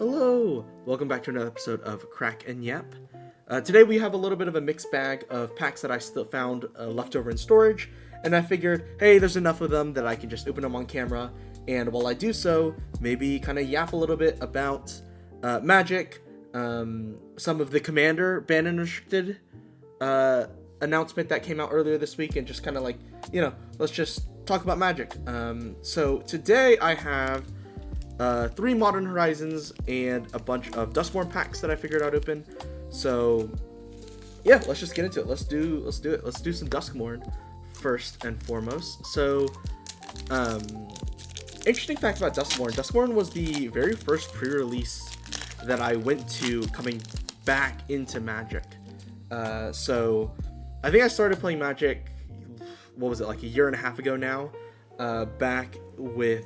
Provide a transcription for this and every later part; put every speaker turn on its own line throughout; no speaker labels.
Hello! Welcome back to another episode of Crack and Yap. Today we have a little bit of a mixed bag of packs that I still found left over in storage, and I figured, hey, there's enough of them that I can just open them on camera, and while I do so, maybe kind of yap a little bit about Magic, some of the Commander banned and restricted announcement that came out earlier this week, and just kind of like, let's just talk about Magic. So today I have 3 Modern Horizons and a bunch of Duskmourn packs that I figured I'd open. So yeah, let's just get into it. Let's do it. Let's do some Duskmourn first and foremost. So interesting fact about Duskmourn. Duskmourn was the very first pre-release that I went to coming back into Magic. So I think I started playing Magic, what was it, like a year and a half ago now, back with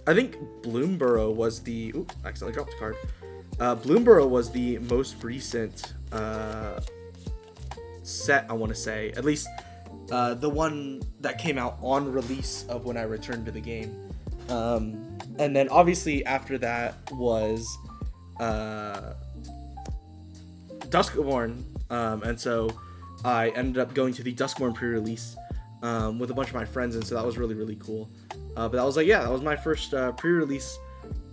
I think Bloomborough was the... Ooh, I accidentally dropped the card. Bloomborough was the most recent set, I want to say. At least the one that came out on release of when I returned to the game. And then obviously after that was Duskmourn. And so I ended up going to the Duskmourn pre-release with a bunch of my friends, and so that was really, really cool. But that was that was my first pre-release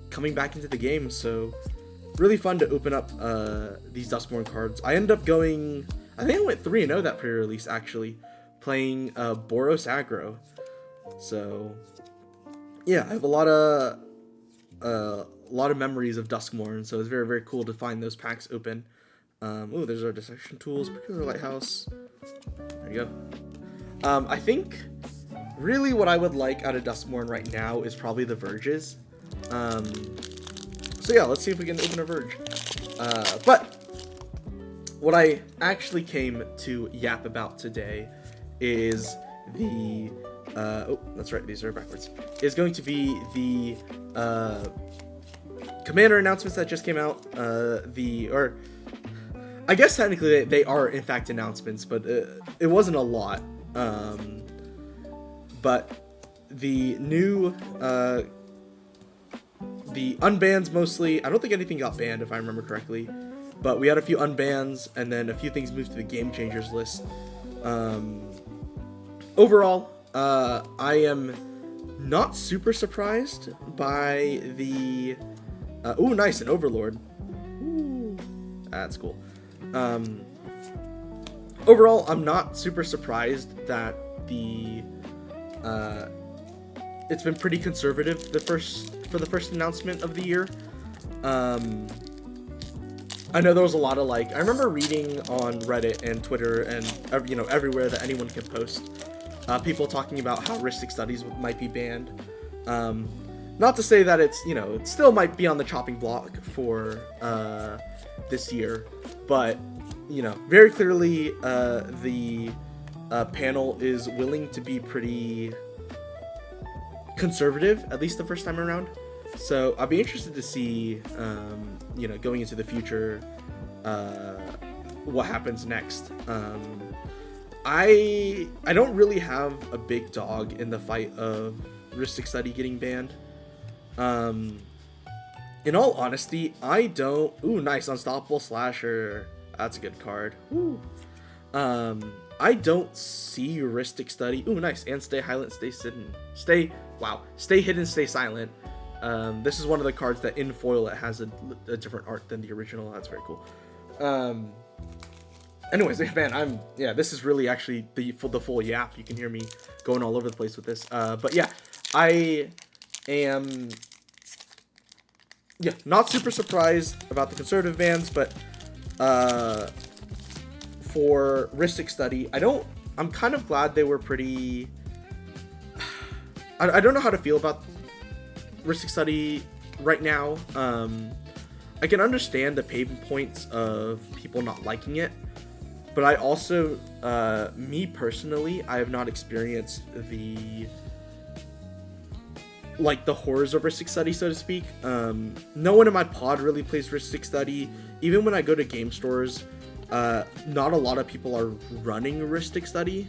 coming back into the game, so really fun to open up these Duskmourn cards. I ended up going, I think I went 3-0 that pre-release actually, playing Boros Aggro. So yeah, I have a lot of memories of Duskmourn, so it's very, very cool to find those packs open. Oh, there's our dissection tools, particular lighthouse. There you go. I think really what I would like out of Duskmourn right now is probably the Verges. So yeah, let's see if we can open a Verge. But what I actually came to yap about today is the oh, that's right, these are backwards. Is going to be the Commander announcements that just came out. I guess technically they are in fact announcements, but it wasn't a lot. But the new, the unbans mostly, I don't think anything got banned if I remember correctly, but we had a few unbans and then a few things moved to the Game Changers list. Overall, I am not super surprised by the, ooh, nice, an Overlord. Ooh, that's cool. Overall, I'm not super surprised that the it's been pretty conservative for the first announcement of the year. I know there was a lot of I remember reading on Reddit and Twitter and everywhere that anyone can post, people talking about how heuristic studies might be banned. Not to say that it's it still might be on the chopping block for this year, but very clearly the panel is willing to be pretty conservative, at least the first time around. So I'll be interested to see, going into the future, what happens next. I don't really have a big dog in the fight of heuristic study getting banned. In all honesty, I don't... Ooh, nice, Unstoppable Slasher. That's a good card. Ooh. I don't see heuristic study. Ooh, nice. And stay silent, stay hidden. Stay hidden, stay silent. This is one of the cards that in foil it has a different art than the original. That's very cool. Anyways, man, this is really actually the full yap. You can hear me going all over the place with this. But yeah, I am not super surprised about the conservative bans, but for heuristic study, I'm kind of glad they were pretty... I don't know how to feel about heuristic study right now. I can understand the pain points of people not liking it, but I also, me personally, I have not experienced the horrors of heuristic study, so to speak. No one in my pod really plays heuristic study. Even when I go to game stores, not a lot of people are running heuristic study.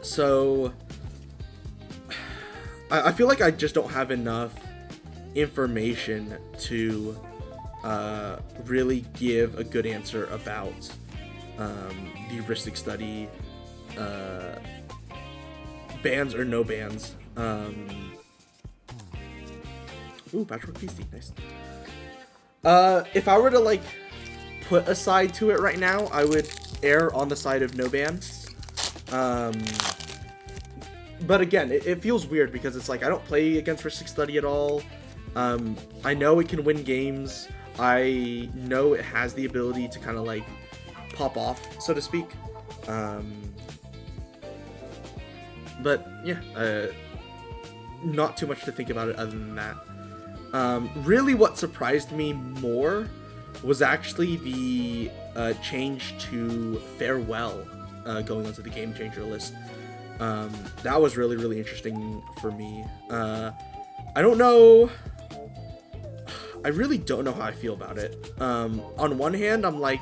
So I feel like I just don't have enough information to really give a good answer about the heuristic study, bans or no bans. Ooh, Patchwork PC, nice. If I were to like put a side to it right now, I would err on the side of no ban. But again, it feels weird because it's like I don't play against heuristic study at all. I know it can win games. I know it has the ability to kind of like pop off, so to speak. But yeah, not too much to think about it other than that. Really what surprised me more was actually the change to Farewell going onto the Game Changer list. That was really, really interesting for me. I don't know. I really don't know how I feel about it. On one hand, I'm like,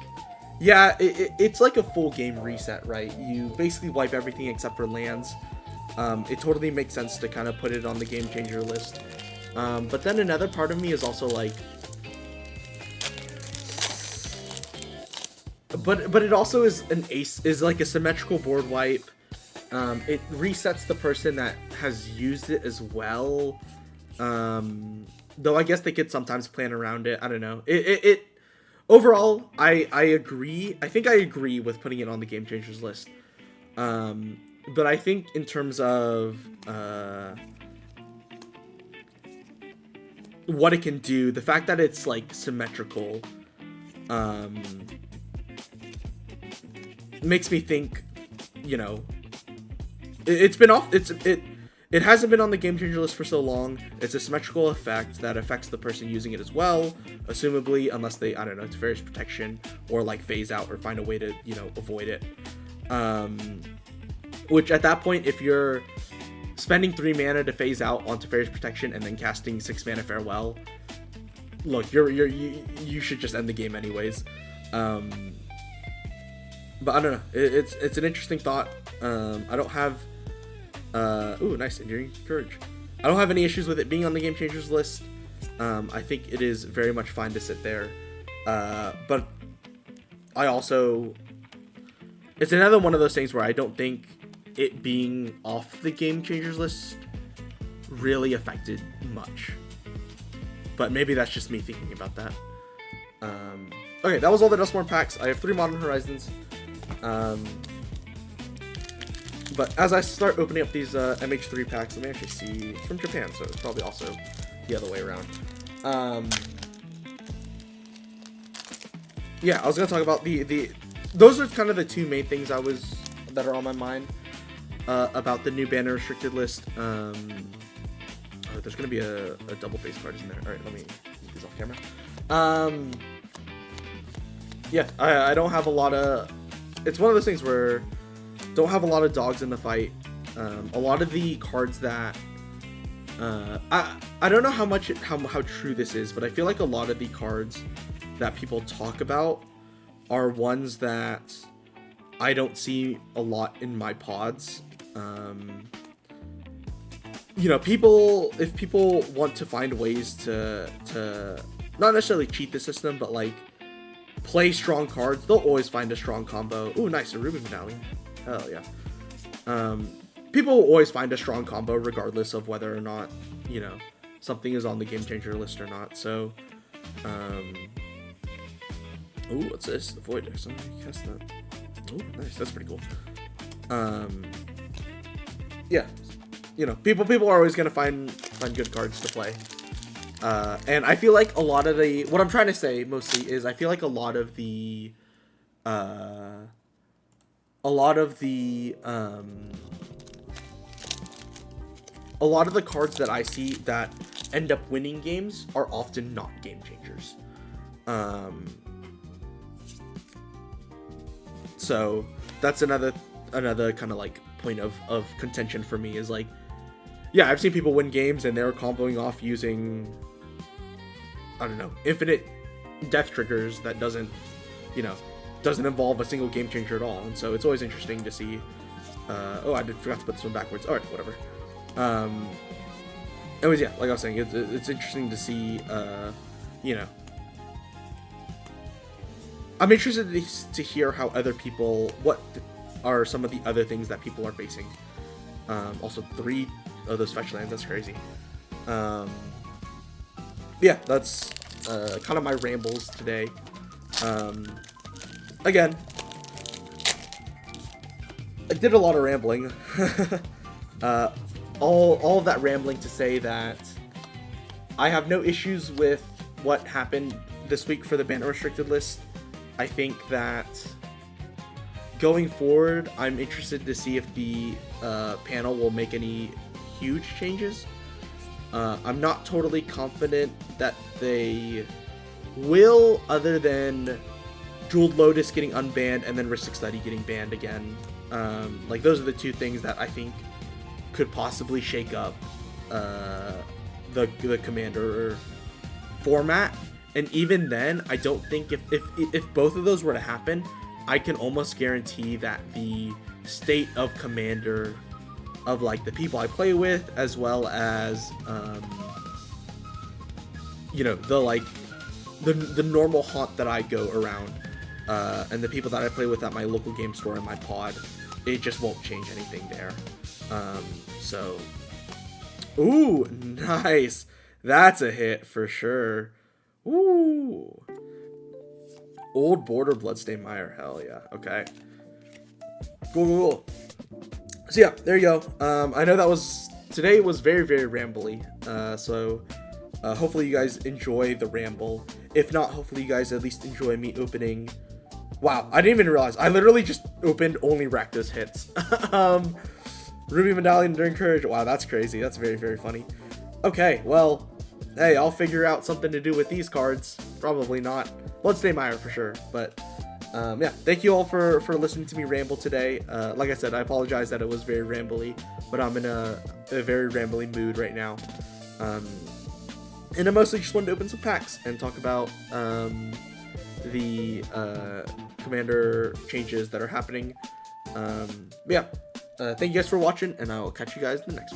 yeah, it's like a full game reset, right? You basically wipe everything except for lands. It totally makes sense to kind of put it on the Game Changer list. But then another part of me is also like, but it also is like a symmetrical board wipe. It resets the person that has used it as well. Though I guess they could sometimes plan around it. I don't know. It overall, I agree. I think I agree with putting it on the Game Changers list. But I think in terms of what it can do, the fact that it's like symmetrical makes me think, you know, it's been off. It hasn't been on the Game Changer list for so long. It's a symmetrical effect that affects the person using it as well, assumably, unless they, I don't know, it's Fairy's Protection or like phase out or find a way to, you know, avoid it. Which at that point, if you're spending 3 mana to phase out onto Fairy's Protection and then casting 6 mana Farewell, look, you should just end the game anyways. But I don't know. It's an interesting thought. I don't have. Ooh, nice, Enduring Courage. I don't have any issues with it being on the Game Changers list. I think it is very much fine to sit there. But I also, it's another one of those things where I don't think it being off the Game Changers list really affected much. But maybe that's just me thinking about that. Okay, that was all the Dustborn packs. I have 3 Modern Horizons. But as I start opening up these MH3 packs, let me actually see. It's from Japan, so it's probably also the other way around. Yeah, I was gonna talk about those are kind of the 2 main things that are on my mind about the new banner restricted list. Oh, there's gonna be a double face card in there. All right, let me get these off camera. Yeah, I don't have a lot of. It's one of those things where don't have a lot of dogs in the fight. A lot of the cards that I don't know how true this is, but I feel like a lot of the cards that people talk about are ones that I don't see a lot in my pods. You know, if people want to find ways to not necessarily cheat the system, but like play strong cards, they'll always find a strong combo. Ooh, nice, a Rubin Medallion. Hell yeah. People will always find a strong combo regardless of whether or not, you know, something is on the Game Changer list or not. So, ooh, what's this? The Void Deck. Somebody cast that. Ooh, nice. That's pretty cool. Yeah, you know, people are always gonna find good cards to play. And I feel like a lot of what I'm trying to say mostly is I feel like a lot of the cards that I see that end up winning games are often not game changers. So that's another kind of like point of contention for me is like, yeah, I've seen people win games and they're comboing off using, I don't know, infinite death triggers that doesn't involve a single game changer at all. And so it's always interesting to see. Oh, I forgot to put this one backwards. All right, whatever. anyways, yeah, like I was saying, it's interesting to see, you know, I'm interested to hear how other people, what are some of the other things that people are facing. Also 3 of those fetch lands, that's crazy. Yeah, that's kind of my rambles today. Again, I did a lot of rambling. All of that rambling to say that I have no issues with what happened this week for the ban restricted list. I think that going forward, I'm interested to see if the panel will make any huge changes. I'm not totally confident that they will, other than Jeweled Lotus getting unbanned and then Rhystic Study getting banned again. Like, those are the 2 things that I think could possibly shake up the Commander format. And even then, I don't think if both of those were to happen, I can almost guarantee that the state of Commander, of like the people I play with, as well as you know, the normal haunt that I go around, and the people that I play with at my local game store and my pod, it just won't change anything there. So, ooh, nice. That's a hit for sure. Ooh. Old Border Bloodstained Mire. Hell yeah. Okay. Cool. So yeah, there you go. I know today was very, very rambly. So hopefully you guys enjoy the ramble. If not, hopefully you guys at least enjoy me opening. Wow, I didn't even realize. I literally just opened only Rakdos hits. Ruby Medallion during Courage. Wow, that's crazy. That's very, very funny. Okay, well, hey, I'll figure out something to do with these cards. Probably not. Bloodstained Mire for sure. But yeah, thank you all for listening to me ramble today. Like I said, I apologize that it was very rambly, but I'm in a very rambly mood right now. And I mostly just wanted to open some packs and talk about the Commander changes that are happening. Yeah, thank you guys for watching, and I will catch you guys in the next one.